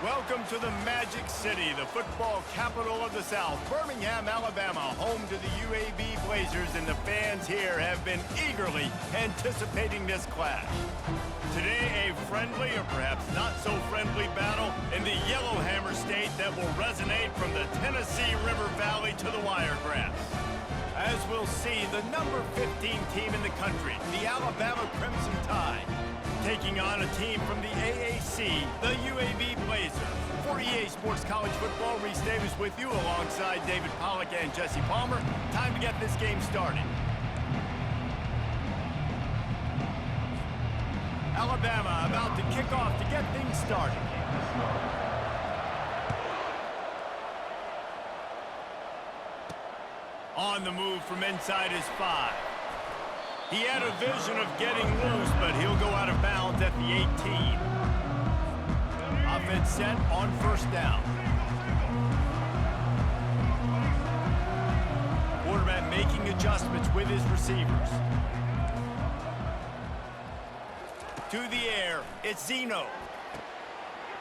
Welcome to the Magic City, the football capital of the South, Birmingham, Alabama, home to the UAB Blazers, and the fans here have been eagerly anticipating this clash. Today, a friendly or perhaps not so friendly battle in the Yellowhammer State that will resonate from the Tennessee River Valley to the Wiregrass. As we'll see, the number 15 team in the country, the Alabama Crimson Tide, taking on a team from the AAC, the UAB Blazers. For EA Sports College Football, Reese Davis with you alongside David Pollack and Jesse Palmer. Time to get this game started. Alabama about to kick off to get things started. On the move from inside his 5. He had a vision of getting loose, but he'll go out of bounds at the 18. Offense set on first down. Quarterback making adjustments with his receivers. To the air, it's Zeno.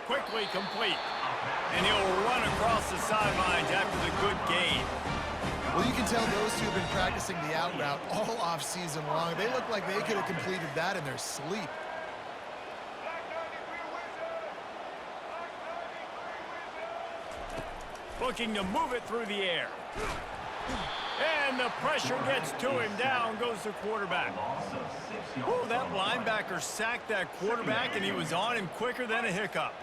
Quickly complete. And he'll run across the sidelines after the good gain. Well, you can tell those two have been practicing the out route all off-season long. They look like they could have completed that in their sleep. Looking to move it through the air. And the pressure gets to him. Down goes the quarterback. Oh, that linebacker sacked that quarterback, and he was on him quicker than a hiccup.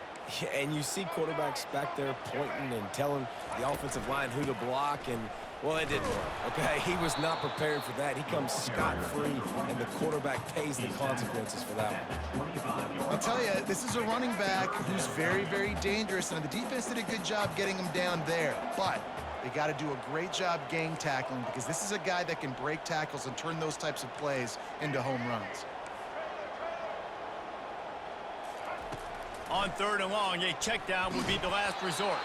Yeah, and you see quarterbacks back there pointing and telling the offensive line who to block, and, well, it didn't work, okay? He was not prepared for that. He comes scot-free, and the quarterback pays the consequences for that one. I'll tell you, this is a running back who's very, very dangerous, and the defense did a good job getting him down there. But they got to do a great job gang tackling, because this is a guy that can break tackles and turn those types of plays into home runs. On third and long, a check down would be the last resort.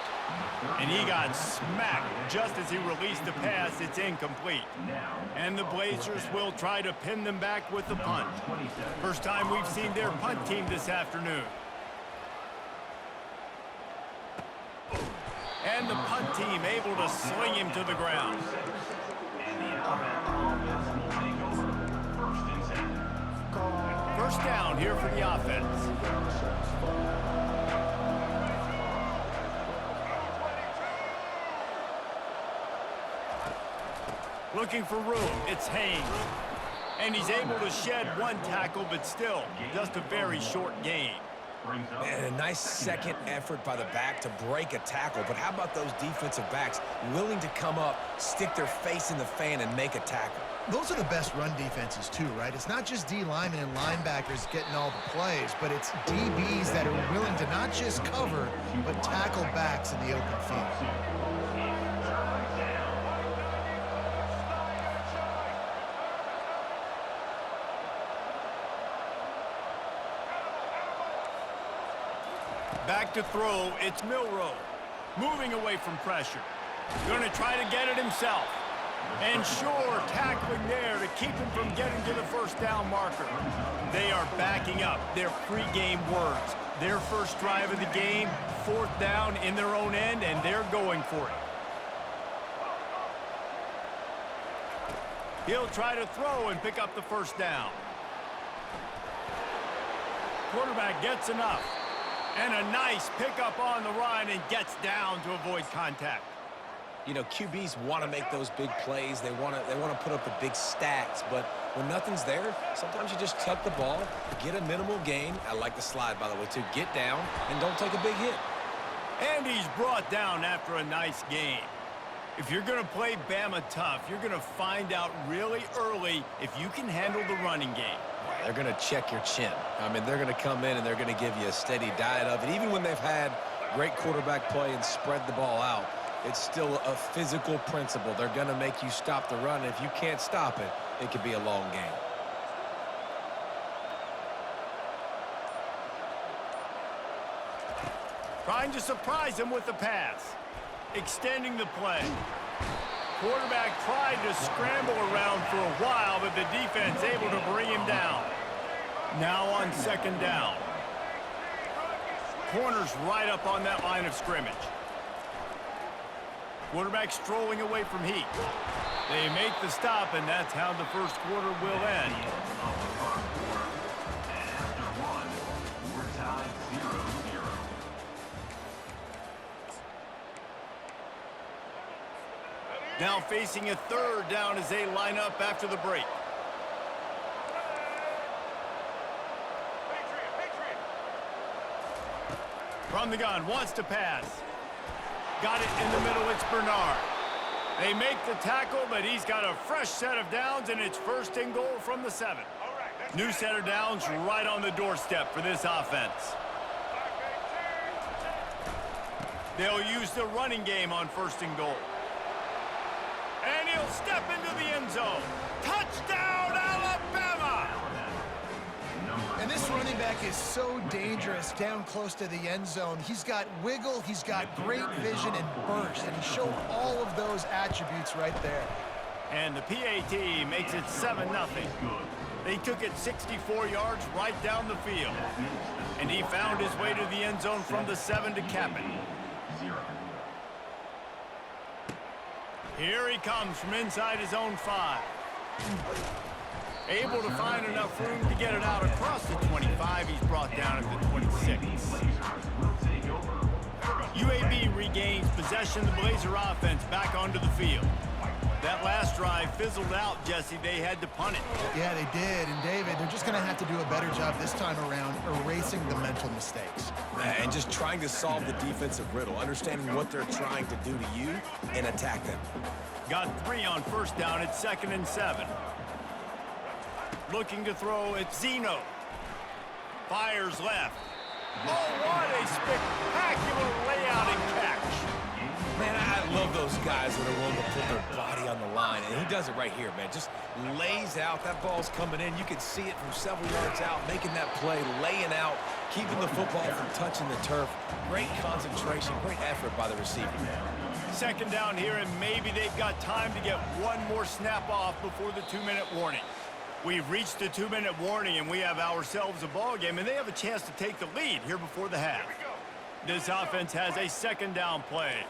And he got smacked just as he released the pass. It's incomplete. And the Blazers will try to pin them back with the punt. First time we've seen their punt team this afternoon. And the punt team able to sling him to the ground. First down here for the offense. Looking for room, it's Haynes. And he's able to shed one tackle, but still, just a very short gain. And a nice second effort by the back to break a tackle. But how about those defensive backs willing to come up, stick their face in the fan, and make a tackle? Those are the best run defenses, too, right? It's not just D linemen and linebackers getting all the plays, but it's DBs that are willing to not just cover, but tackle backs in the open field. Back to throw, it's Milrow. Moving away from pressure. Going to try to get it himself. And sure, tackling there to keep him from getting to the first down marker. They are backing up their pregame words. Their first drive of the game, fourth down in their own end, and they're going for it. He'll try to throw and pick up the first down. Quarterback gets enough. And a nice pickup on the run and gets down to avoid contact. You know, QBs want to make those big plays. They want to put up the big stats. But when nothing's there, sometimes you just tuck the ball, get a minimal gain. I like the slide, by the way, too. Get down and don't take a big hit. And he's brought down after a nice gain. If you're going to play Bama tough, you're going to find out really early if you can handle the running game. They're going to check your chin. I mean, they're going to come in and they're going to give you a steady diet of it. Even when they've had great quarterback play and spread the ball out, it's still a physical principle. They're going to make you stop the run. And if you can't stop it, it could be a long game. Trying to surprise him with the pass. Extending the play. Quarterback tried to scramble around for a while, but the defense able to bring him down. Now on second down. Corner's right up on that line of scrimmage. Quarterback strolling away from heat. They make the stop, and that's how the first quarter will end. Now facing a third down as they line up after the break. From the gun, wants to pass. Got it in the middle, it's Bernard. They make the tackle, but he's got a fresh set of downs, and it's first and goal from the 7. New set of downs right on the doorstep for this offense. They'll use the running game on first and goal. And he'll step into the end zone. Touchdown, Alabama! And this running back is so dangerous down close to the end zone. He's got wiggle, he's got great vision and burst, and he showed all of those attributes right there. And the PAT makes it 7-0. They took it 64 yards right down the field. And he found his way to the end zone from the 7 to cap it. Here he comes from inside his own 5. Able to find enough room to get it out across the 25. He's brought down at the 26. UAB regains possession of the Blazer offense back onto the field. That last drive fizzled out, Jesse. They had to punt it. Yeah, they did. And, David, they're just going to have to do a better job this time around erasing the mental mistakes. And just trying to solve the defensive riddle, understanding what they're trying to do to you and attack them. Got 3 on first down. It's 2nd and 7. Looking to throw, it's Zeno. Fires left. Oh, what a spectacular layout and catch. Man, I love those guys that are willing to put their body on the line, and he does it right here, man. Just lays out. That ball's coming in. You can see it from several yards out, making that play, laying out, keeping the football from touching the turf. Great concentration, great effort by the receiver. 2nd down here, and maybe they've got time to get one more snap off before the 2-minute warning. We've reached the 2-minute warning, and we have ourselves a ball game, and they have a chance to take the lead here before the half. This offense has a 2nd down play.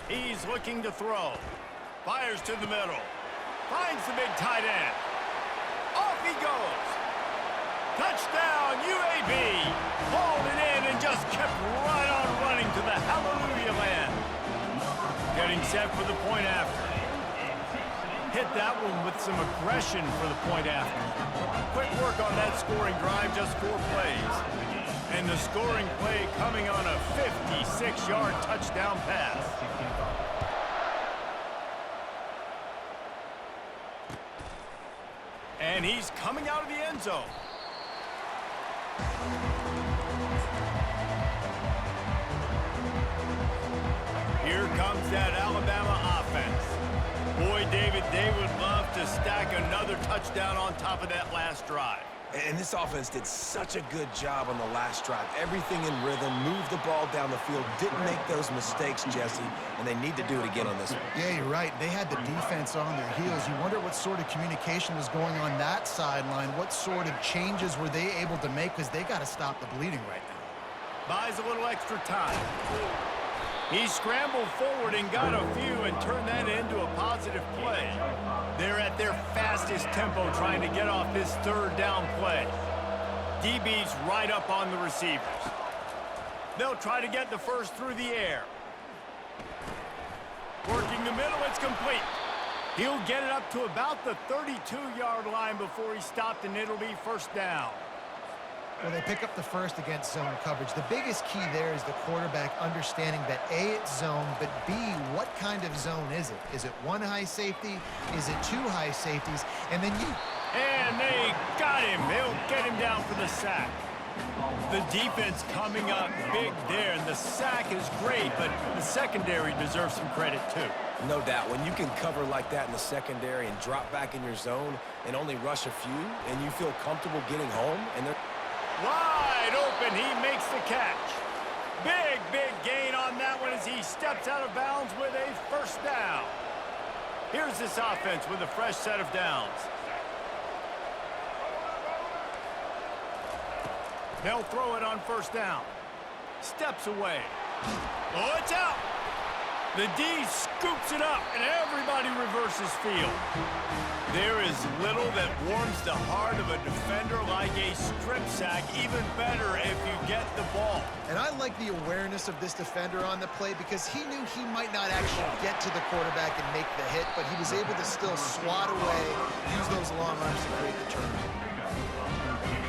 He's looking to throw. Fires to the middle. Finds the big tight end. Off he goes. Touchdown, UAB. Hauled it in and just kept right on running to the hallelujah land. Getting set for the point after. Hit that one with some aggression for the point after. Quick work on that scoring drive, just 4 plays. And the scoring play coming on a 56-yard touchdown pass. And he's coming out of the end zone. Here comes that Alabama offense. Boy, David, they would love to stack another touchdown on top of that last drive. And this offense did such a good job on the last drive. Everything in rhythm, moved the ball down the field, didn't make those mistakes, Jesse, and they need to do it again on this one. Yeah, you're right. They had the defense on their heels. You wonder what sort of communication was going on that sideline. What sort of changes were they able to make, because they got to stop the bleeding right now. Buys a little extra time. He scrambled forward and got a few and turned that into a positive play. They're at their fastest tempo trying to get off this 3rd down play. DB's right up on the receivers. They'll try to get the first through the air. Working the middle, it's complete. He'll get it up to about the 32-yard line before he stopped, and it'll be 1st down. Well, they pick up the first against zone coverage. The biggest key there is the quarterback understanding that A, it's zone, but B, what kind of zone is it? Is it 1 high safety? Is it 2 high safeties? And then And they got him. They'll get him down for the sack. The defense coming up big there, and the sack is great, but the secondary deserves some credit too. No doubt. When you can cover like that in the secondary and drop back in your zone and only rush a few, and you feel comfortable getting home, and they're Wide open, he makes the catch. Big gain on that one as he steps out of bounds with a 1st down. Here's this offense with a fresh set of downs. They'll throw it on first down. Steps away. Oh, it's out. The D scoops it up, and everybody reverses field. There is little that warms the heart of a defender like a strip sack, even better if you get the ball. And I like the awareness of this defender on the play because he knew he might not actually get to the quarterback and make the hit, but he was able to still swat away, use those long arms to create the turnover.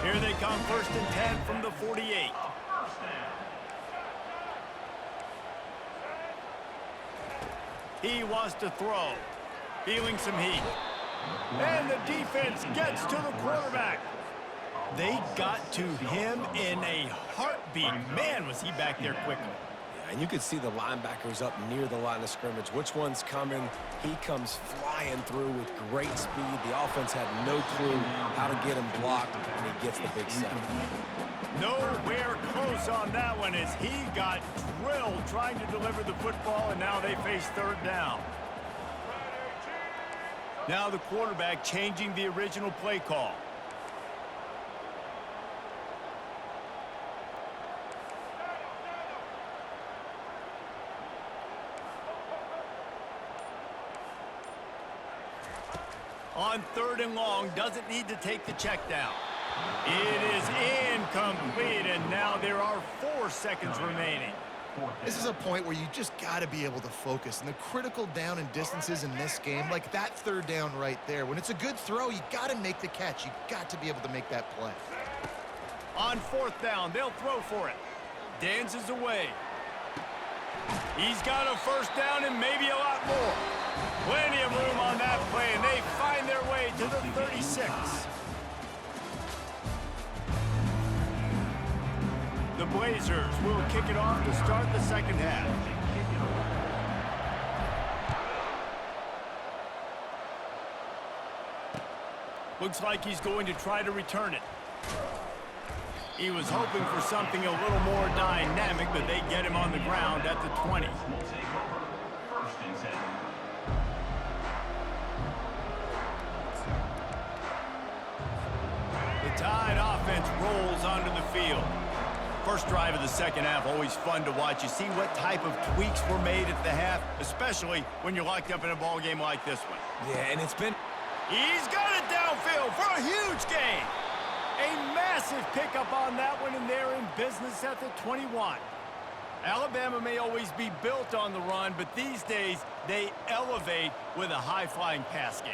Here they come, 1st and 10 from the 48. He wants to throw, feeling some heat. And the defense gets to the quarterback. They got to him in a heartbeat. Man, was he back there quickly. Yeah, and you could see the linebackers up near the line of scrimmage. Which one's coming? He comes flying through with great speed. The offense had no clue how to get him blocked, and he gets the big sack. Nowhere close on that one as he got drilled trying to deliver the football, and now they face 3rd down. Now the quarterback changing the original play call. On 3rd and long, doesn't need to take the check down. It is incomplete, and now there are 4 seconds remaining. This is a point where you just got to be able to focus. And the critical down and distances in this game, like that 3rd down right there, when it's a good throw, you got to make the catch. You got to be able to make that play. On 4th down, they'll throw for it. Dances away. He's got a 1st down and maybe a lot more. Plenty of room on that play, and they find their way to the 36. The Blazers will kick it off to start the 2nd half. Looks like he's going to try to return it. He was hoping for something a little more dynamic, but they get him on the ground at the 20. The Tide offense rolls onto the field. First drive of the 2nd half, always fun to watch. You see what type of tweaks were made at the half, especially when you're locked up in a ball game like this one. Yeah, and it's been... He's got it downfield for a huge gain. A massive pickup on that one, and they're in business at the 21. Alabama may always be built on the run, but these days they elevate with a high-flying pass game.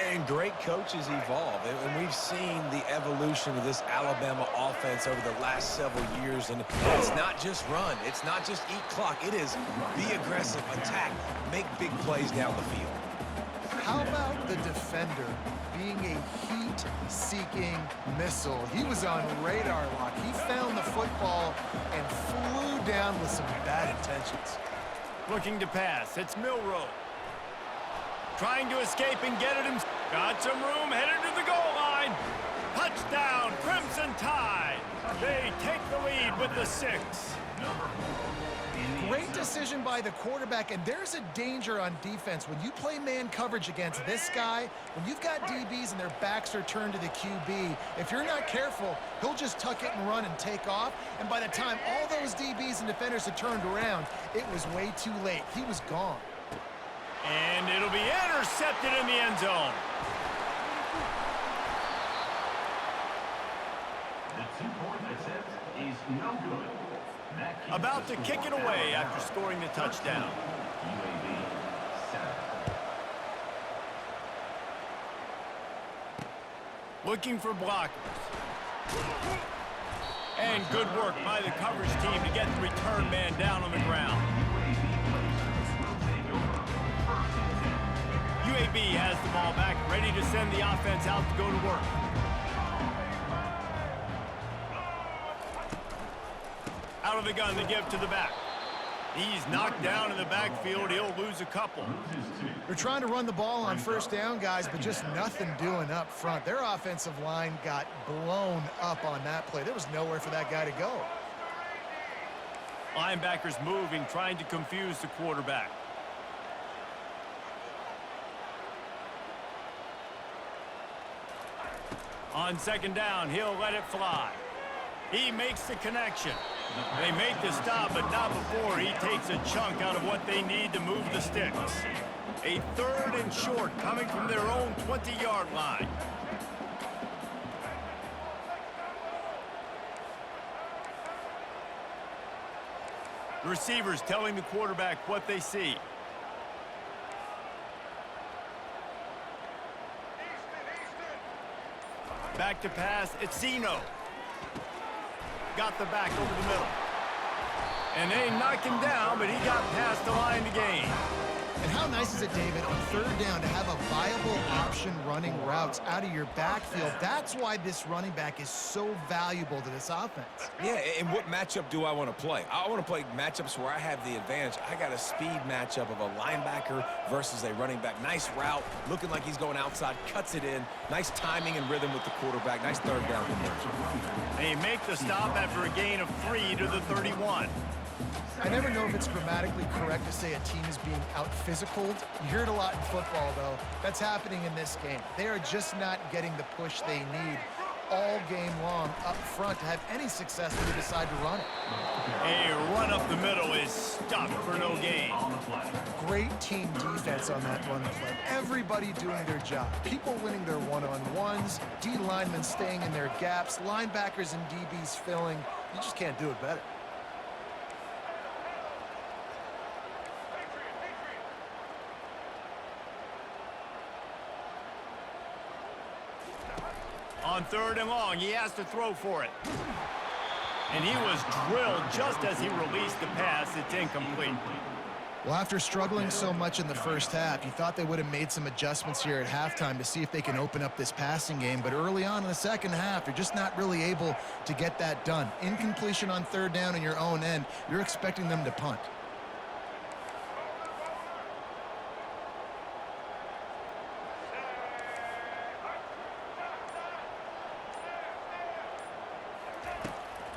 And great coaches evolve, and we've seen the evolution of this Alabama offense over the last several years, and it's not just run, it's not just eat clock, it is be aggressive, attack, make big plays down the field. How about the defender being a heat-seeking missile? He was on radar lock. He found the football and flew down with some bad intentions. Looking to pass, it's Milroe. Trying to escape and get it himself. Got some room, headed to the goal line. Touchdown, Crimson Tide. They take the lead with the 6. Great decision by the quarterback, and there's a danger on defense. When you play man coverage against this guy, when you've got DBs and their backs are turned to the QB, if you're not careful, he'll just tuck it and run and take off. And by the time all those DBs and defenders had turned around, it was way too late. He was gone. And it'll be intercepted in the end zone. The 2-point attempt is no good. About to kick it away after scoring the touchdown. UAB 7. Looking for blockers. And good work by the coverage team to get the return man down on the ground. UAB has the ball back, ready to send the offense out to go to work. Out of the gun, the give to the back. He's knocked down in the backfield. He'll lose a couple. They're trying to run the ball on first down, guys, but just nothing doing up front. Their offensive line got blown up on that play. There was nowhere for that guy to go. Linebackers moving, trying to confuse the quarterback. On second down, he'll let it fly. He makes the connection. They make the stop, but not before he takes a chunk out of what they need to move the sticks. A 3rd and short coming from their own 20-yard line. The receivers telling the quarterback what they see. Back to pass, it's Zeno. Got the back over the middle. And they knock him down, but he got past the line to gain. And how nice is it, David, on 3rd down to have a viable option running routes out of your backfield? That's why this running back is so valuable to this offense. Yeah, and what matchup do I want to play? I want to play matchups where I have the advantage. I got a speed matchup of a linebacker versus a running back. Nice route, looking like he's going outside, cuts it in. Nice timing and rhythm with the quarterback. Nice 3rd down conversion. They make the stop after a gain of 3 to the 31. I never know if it's grammatically correct to say a team is being out-physicaled. You hear it a lot in football, though. That's happening in this game. They are just not getting the push they need all game long up front to have any success when they decide to run it. A run up the middle is stuffed for no gain. Great team defense on that run play. Everybody doing their job. People winning their one-on-ones, D linemen staying in their gaps, linebackers and DBs filling. You just can't do it better. On 3rd and long, he has to throw for it. And he was drilled just as he released the pass. It's incomplete. Well, after struggling so much in the first half, you thought they would have made some adjustments here at halftime to see if they can open up this passing game. But early on in the second half, they're just not really able to get that done. Incompletion on 3rd down in your own end, you're expecting them to punt.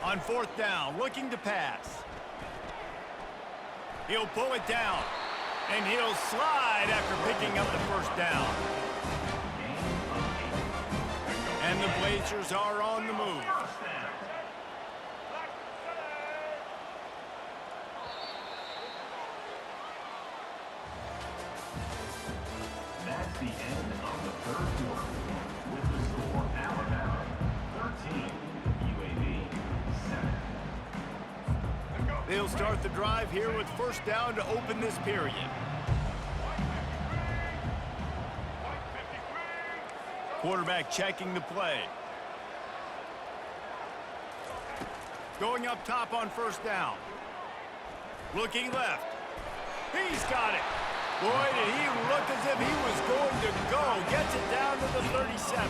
On 4th down, looking to pass. He'll pull it down, and he'll slide after picking up the 1st down. And the Blazers are on the move. That's the end of the 3rd quarter. With the score, Alabama 13, UAB 7. They'll start the drive here with 1st down to open this period. Quarterback checking the play. Going up top on 1st down. Looking left. He's got it. Boy, did he look as if he was going to go. Gets it down to the 37.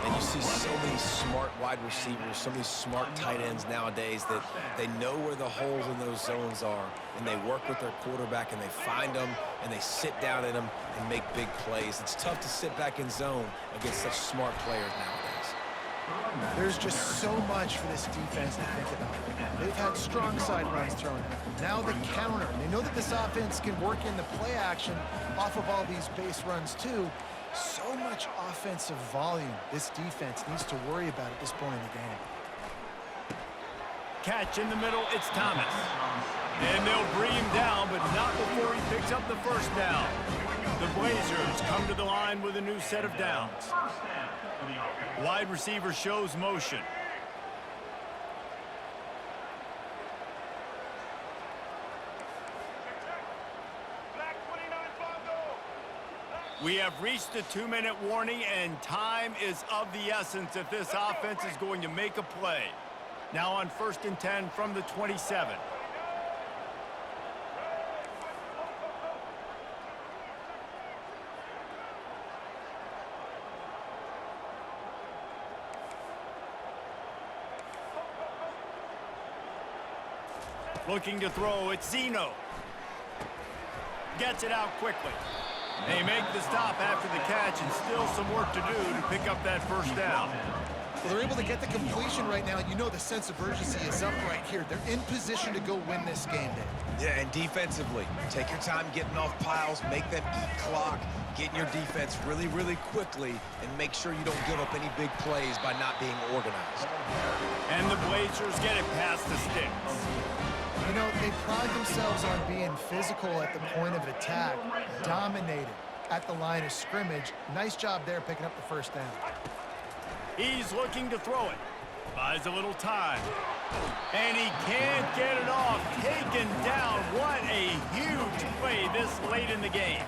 And you see so many smart wide receivers, so many smart tight ends nowadays that they know where the holes in those zones are, and they work with their quarterback, and they find them, and they sit down in them and make big plays. It's tough to sit back in zone against such smart players nowadays. There's just so much for this defense to think about right now. They've had strong side runs thrown at them. Now the counter. They know that this offense can work in the play action off of all these base runs too. So much offensive volume this defense needs to worry about at this point in the game. Catch in the middle, it's Thomas. And they'll bring him down, but not before he picks up the 1st down. The Blazers come to the line with a new set of downs. Wide receiver shows motion. We have reached the 2-minute warning, and time is of the essence if this offense is going to make a play. Now on 1st and 10 from the 27. Looking to throw, it's Zeno. Gets it out quickly. They make the stop after the catch, and still some work to do to pick up that 1st down. Well, they're able to get the completion right now. You know the sense of urgency is up right here. They're in position to go win this game, Dave. Yeah, and defensively, take your time getting off piles, make them eat clock, get in your defense really, really quickly, and make sure you don't give up any big plays by not being organized. And the Blazers get it past the sticks. You know, they pride themselves on being physical at the point of attack, dominated at the line of scrimmage. Nice job there picking up the first down. He's looking to throw it. Buys a little time. And he can't get it off. Taken down. What a huge play this late in the game.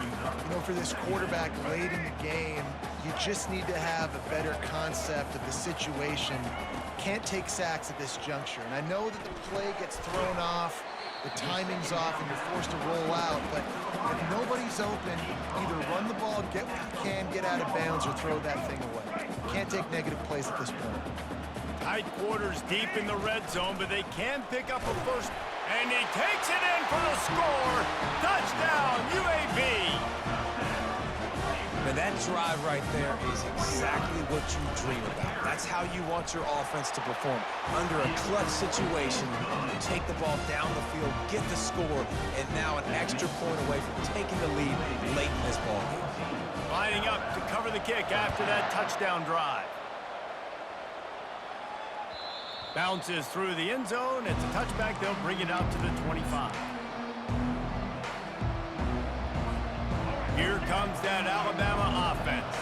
You know, for this quarterback late in the game, you just need to have a better concept of the situation. Can't take sacks at this juncture. And I know that the play gets thrown off, the timing's off, and you're forced to roll out. But if nobody's open, either run the ball, get what you can, get out of bounds, or throw that thing away. Can't take negative plays at this point. Tight quarters deep in the red zone, but they can pick up a first. And he takes it in for the score. Touchdown, UAB. And that drive right there is exactly what you dream about. That's how you want your offense to perform. Under a clutch situation, you take the ball down the field, get the score, and now an extra point away from taking the lead late in this ball game. Lining up to cover the kick after that touchdown drive. Bounces through the end zone. It's a touchback. They'll bring it out to the 25. Here comes that Alabama offense.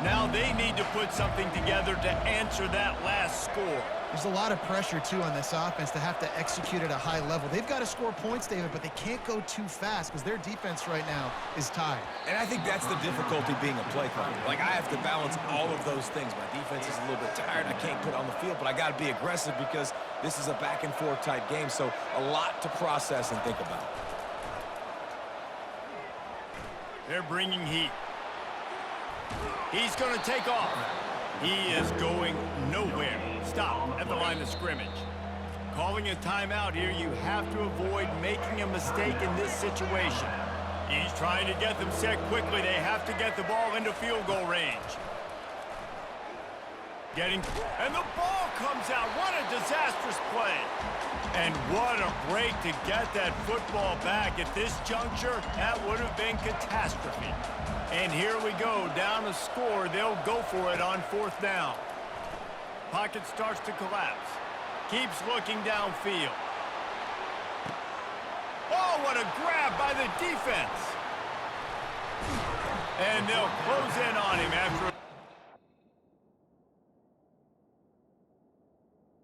Now they need to put something together to answer that last score. There's a lot of pressure, too, on this offense to have to execute at a high level. They've got to score points, David, but they can't go too fast because their defense right now is tired. And I think that's the difficulty being a play caller. Like, I have to balance all of those things. My defense is a little bit tired. I can't put on the field, but I got to be aggressive because this is a back-and-forth type game, so a lot to process and think about. They're bringing heat. He's going to take off. He is going nowhere. Stop at the line of scrimmage. Calling a timeout here, you have to avoid making a mistake in this situation. He's trying to get them set quickly. They have to get the ball into field goal range. And the ball comes out. What a disastrous play. And what a break to get that football back. At this juncture, that would have been catastrophe. And here we go, down a score. They'll go for it on fourth down. Pocket starts to collapse. Keeps looking downfield. Oh, what a grab by the defense. And they'll close in on him after